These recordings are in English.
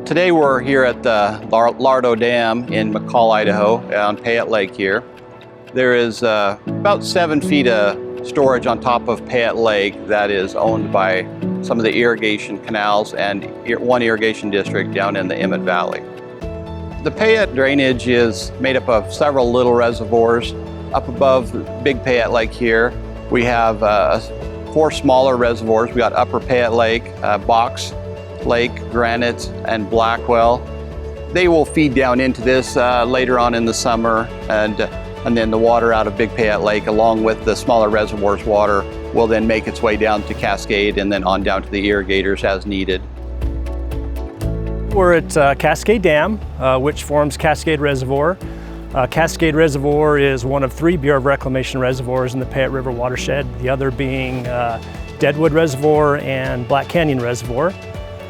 Today we're here at the Lardo Dam in McCall, Idaho, on Payette Lake here. There is about 7 feet of storage on top of Payette Lake that is owned by some of the irrigation canals and one irrigation district down in the Emmett Valley. The Payette drainage is made up of several little reservoirs. Up above Big Payette Lake here, we have 4 smaller reservoirs. We got Upper Payette Lake, Box Lake, Granite, and Blackwell. They will feed down into this later on in the summer, and then the water out of Big Payette Lake, along with the smaller reservoirs water, will then make its way down to Cascade and then on down to the irrigators as needed. We're at Cascade Dam, which forms Cascade Reservoir. Cascade Reservoir is one of 3 Bureau of Reclamation reservoirs in the Payette River watershed, the other being Deadwood Reservoir and Black Canyon Reservoir.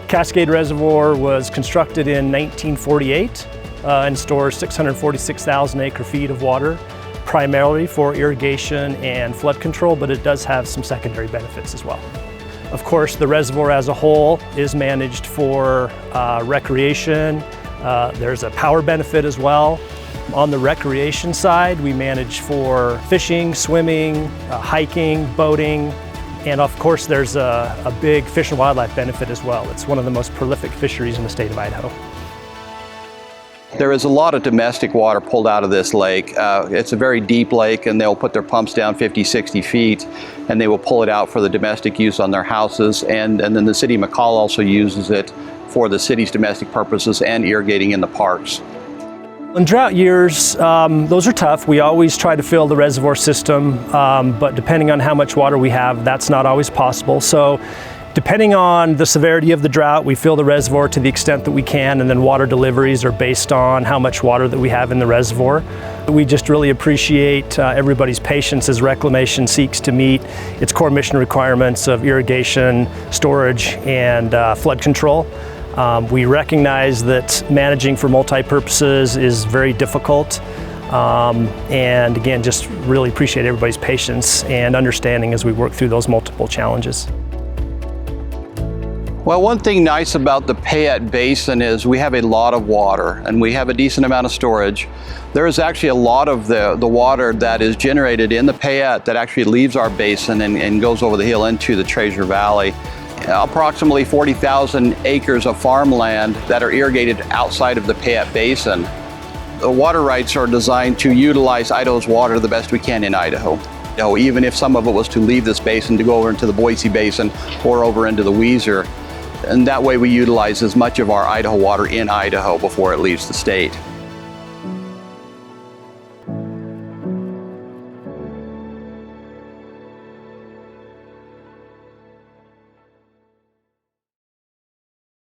Cascade Reservoir was constructed in 1948 and stores 646,000 acre-feet of water, primarily for irrigation and flood control, but it does have some secondary benefits as well. Of course, the reservoir as a whole is managed for recreation. There's a power benefit as well. On the recreation side, we manage for fishing, swimming, hiking, boating, and of course there's a big fish and wildlife benefit as well. It's one of the most prolific fisheries in the state of Idaho. There is a lot of domestic water pulled out of this lake. It's a very deep lake, and they'll put their pumps down 50, 60 feet, and they will pull it out for the domestic use on their houses. And then the city of McCall also uses it for the city's domestic purposes and irrigating in the parks. In drought years, those are tough. We always try to fill the reservoir system, but depending on how much water we have, that's not always possible. So depending on the severity of the drought, we fill the reservoir to the extent that we can, and then water deliveries are based on how much water that we have in the reservoir. We just really appreciate everybody's patience as reclamation seeks to meet its core mission requirements of irrigation, storage, and flood control. We recognize that managing for multi-purposes is very difficult, and again, just really appreciate everybody's patience and understanding as we work through those multiple challenges. Well, one thing nice about the Payette Basin is we have a lot of water, and we have a decent amount of storage. There is actually a lot of the water that is generated in the Payette that actually leaves our basin and goes over the hill into the Treasure Valley. Approximately 40,000 acres of farmland that are irrigated outside of the Payette Basin. The water rights are designed to utilize Idaho's water the best we can in Idaho. Even if some of it was to leave this basin to go over into the Boise Basin or over into the Weiser. And that way we utilize as much of our Idaho water in Idaho before it leaves the state.